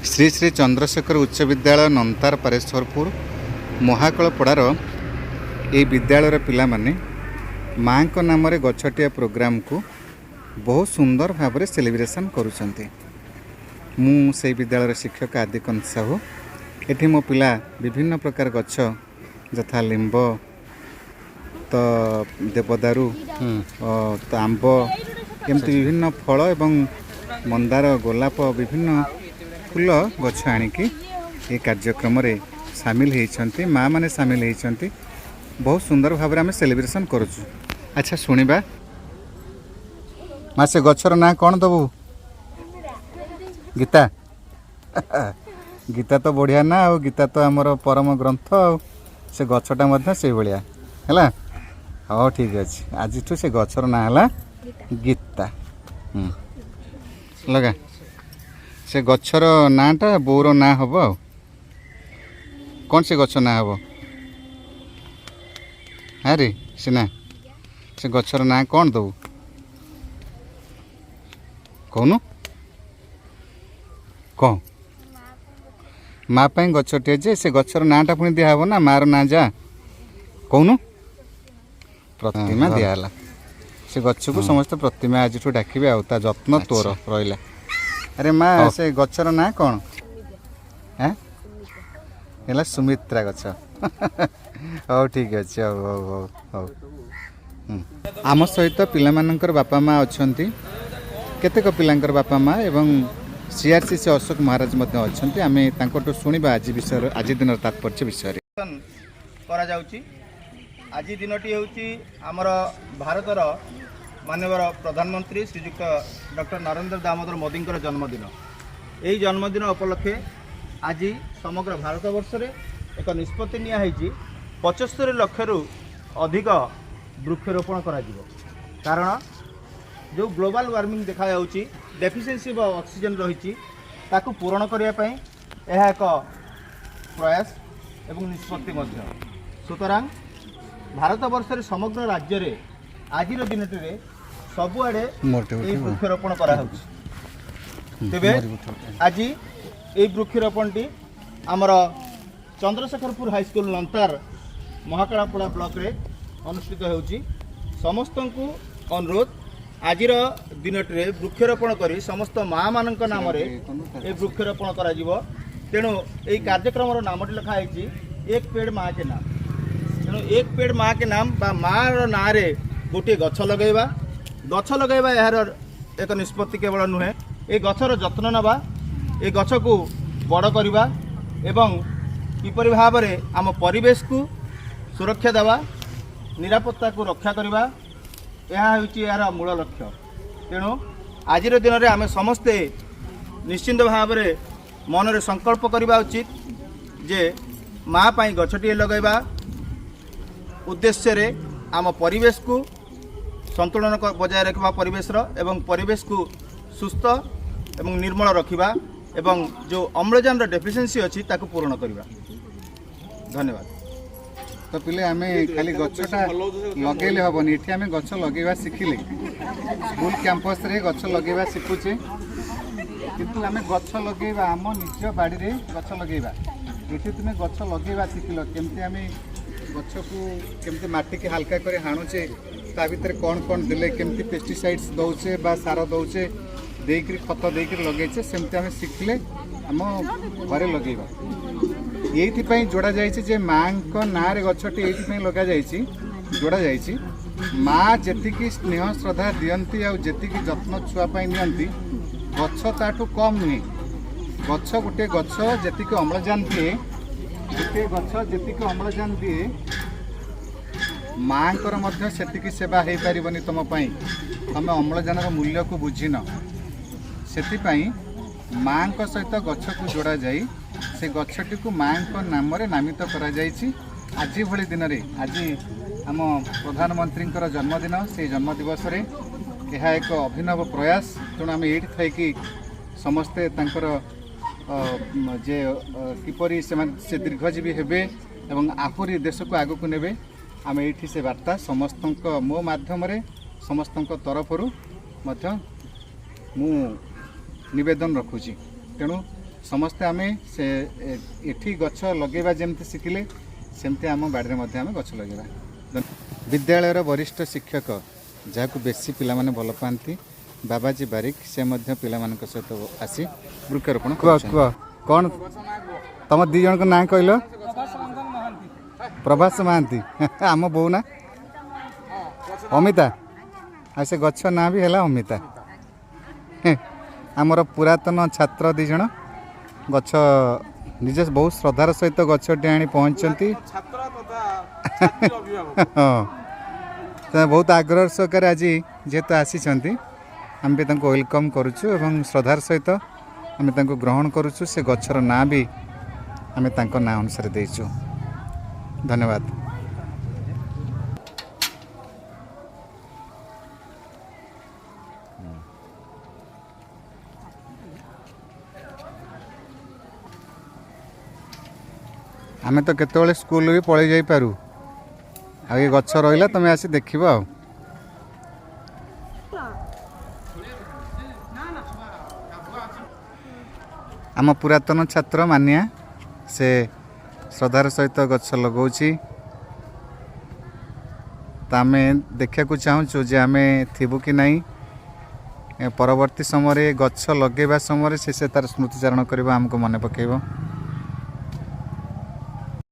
श्री श्री चंद्रशेखर उच्च विद्यालय नंतार परेश्वरपुर महाकलपड़ार ये विद्यालय पिला माने माँ को नाम रे गछटिया प्रोग्राम को बहुत सुंदर भाव में सेलिब्रेशन करुँच। मु से विद्यालय शिक्षक आदिकंत साहू। एठी मो पिला विभिन्न प्रकार गछ यथा लिंब तो देवदारू तो आंब एमती विभिन्न फल एवं मंदार गोलाप विभिन्न फूल गछ आणिकी ये कार्यक्रम रे सामिल होती माँ मैंने सामिल होती बहुत सुंदर भाव में आम सेलिब्रेशन करुँ। अच्छा शुणा माँ से गछर ना कौन दबू? गीता गीता तो बढ़िया ना आ गीता तो आमर परम ग्रंथ से गछटा से भाया है। हाँ ठीक अच्छे आज से गछर ना है गीता। लगा से गछर नाटा बोर ना हम आ कौन से गछ ना हम? हाँ रे सीना से गछर ना कौन दबू कहूनु? कह माँ पाई गछटे जे से गछर नाटा पुणी दिहब ना मार ना जा कहूनु? प्रतिमा दिहला से गछ को समस्त प्रतिमा आज डाकिबे आ जत्न तोर रहा। अरे माँ से गछर ना कौन है? सुमित्रा गछ। हाँ ठीक अच्छे हौ आम सहित पिलामानंकर बापा माँ अच्छा केतेक पिलांकर बापा माँ एवं सीआरसीसी अशोक महाराज अच्छा आम तांको शुणा आज विषय आज दिन तात्पर्य विषय आज दिनटी होची आमर भारतर माननीय प्रधानमंत्री श्रीजुक्त डॉक्टर नरेंद्र दामोदर मोदी जन्मदिन। यही जन्मदिन उपलक्षे आज समग्र भारत वर्ष रे एक निष्पत्ति निया 75 लाख रु अधिक वृक्षरोपण करा जिवो। कारण जो ग्लोबल वार्मिंग देखा जाउची डेफिशिएंसी ऑफ ऑक्सीजन रही ताकू पूरण करने यह एक प्रयास एवं निष्पत्ति मध्य। सुतरां भारत वर्ष रे समग्र राज्य रे आज दिन सबुआड़े वृक्षरोपण करा तेबे आज ये वृक्षरोपणटी आमर चंद्रशेखरपुर हाईस्कूल नंतार महाकलापड़ा ब्लॉक रे अनुष्ठित होउची। समस्त को अनुरोध आज दिन वृक्षरोपण करी समस्त माँ मान नाम ये वृक्षरोपण करा जिवो। तेणु यही कार्यक्रम नामटी लिखाई एक पेड़ माँ के नाम। तेणु एक पेड़ माँ के नाम बा माँ ना रे गोटे गछ लगेवा। गछ लगेवा यार एक निष्पत्ति केवल नुहे ये गछर जत्न नवा ये गछ को बड़ करवा एवं किपरि भाव में आम परिवेश को सुरक्षा देवा निरापत्ता को रक्षा करवा यह यार मूल लक्ष्य। तेणु आज दिन में आम समस्ते निश्चिंत भाव में मन में संकल्प करवा उचित जे माँ पाई गछटी लगेवा उद्देश्य रे आम परिवेश को संतुलन बजाय रखा परिवेश एवं परिवेश को सुस्थ एवं निर्मल रखा एवं जो अम्लजान डेफिशिएंसी अच्छी ताकू पूर्ण करवा। धन्यवाद। तो पिले आम खाली गछटा लगेले हेनी ये आम गछ लगेवा शिखिले स्कूल कैंपस रे गछ लगेवा शिखुचे किंतु आम गछ लगेवा आम निज बाड़ी रे गछ लगेवा ये तुम गछ लगेवा शिखिल केमती आम गछ को केमती माटी के हल्का कर हाणुचे ता भीतर कौन कौन देले केमती पेस्टिसाइड्स दौचे बा सार दौचे देकर खत देकर लगेचे सेमती आम शिखिले आम घरे लगेवा। ये जोड़ा जाए माँ को ना रे गछटी ये लगा जोड़ा जाए माँ जी स्नेह श्रद्धा दियंती आ जी जत्न छुआपाई नियंती गछ ताठू कम नुहे। गछ गोटे गछ जी अम्लजान दिए गोटे गछ जी अम्लजान दिए माँ से सेवा हो पारनि तुम तुम अम्लजान मूल्य को बुझीन से माँ सहित गछ को जोड़ा जाए से गछटी को माँ को नाम रे नामित करा जायछि। आज भली दिन रे आज आम प्रधानमंत्री जन्मदिन से जन्मदिवस रे यह एक अभिनव प्रयास। तेणु आम ये थी समस्ते जे किपरि से दीर्घजीवी हेबे एवं आहुरी देश को आगु को नेबे आम ये से वार्ता समस्त मो माध्यम समस्त तरफरु मध्य मु निवेदन रखुची। तेणु ସମସ୍ତେ ଆମେ ସେ ଏଠି ଗଛ ଲଗେଇବା ଯେମିତି ଶିଖିଲେ ସେମିତି ଆମ ବାଡ଼ିରେ ମଧ୍ୟ ଆମେ ଗଛ ଲଗେଇବା। ବିଦ୍ୟାଳୟର ବରିଷ୍ଠ ଶିକ୍ଷକ ଯାହାକୁ ବେଶୀ ପିଲାମାନେ ଭଲ ପାଆନ୍ତି ବାବାଜୀ ବାରିକ ସେ ମଧ୍ୟ ପିଲାମାନଙ୍କ ସହିତ ଆସି ବୃକ୍ଷରୋପଣ କରୁଛନ୍ତି। କ'ଣ ତମ ଦୁଇ ଜଣଙ୍କ ନାଁ କହିଲ? ପ୍ରଭାସ ମହାନ୍ତି ଆମ ବୋଉ ନା ଅମିତା ଆଉ ସେ ଗଛ ନାଁ ବି ହେଲା ଅମିତା। ଆମର ପୁରାତନ ଛାତ୍ର ଦୁଇ ଜଣ ଗଛ ନିଜେ ବହୁତ ଶ୍ରଦ୍ଧାର ସହିତ ଗଛଟି ଆଣି ପହଞ୍ଚିଛନ୍ତି। ହଁ ବହୁତ ଆଗ୍ରହ ସହକାରେ ଆଜି ଯେହେତୁ ଆସିଛନ୍ତି ଆମେ ବି ତାଙ୍କୁ ୱେଲକମ୍ କରୁଛୁ ଏବଂ ଶ୍ରଦ୍ଧାର ସହିତ ଆମେ ତାଙ୍କୁ ଗ୍ରହଣ କରୁଛୁ। ସେ ଗଛର ନାଁ ବି ଆମେ ତାଙ୍କ ନାଁ ଅନୁସାରେ ଦେଇଛୁ। ଧନ୍ୟବାଦ। ଆମେ ତ କେତେବେଳେ ସ୍କୁଲ ବି ପଳେଇ ଯାଇପାରୁ ଆଉ ଏ ଗଛ ରହିଲା ତମେ ଆସି ଦେଖିବ ଆଉ। ଆମ ପୁରାତନ ଛାତ୍ର ମାନିଆ ସେ ଶ୍ରଦ୍ଧାର ସହିତ ଗଛ ଲଗାଉଛି। ତ ଆମେ ଦେଖିବାକୁ ଚାହୁଁଛୁ ଯେ ଆମେ ଥିବୁ କି ନାହିଁ ପରବର୍ତ୍ତୀ ସମୟରେ ଗଛ ଲଗାଇବା ସମୟରେ ସେ ତାର ସ୍ମୃତିଚାରଣ କରିବା ଆମକୁ ମନେ ପକାଇବ।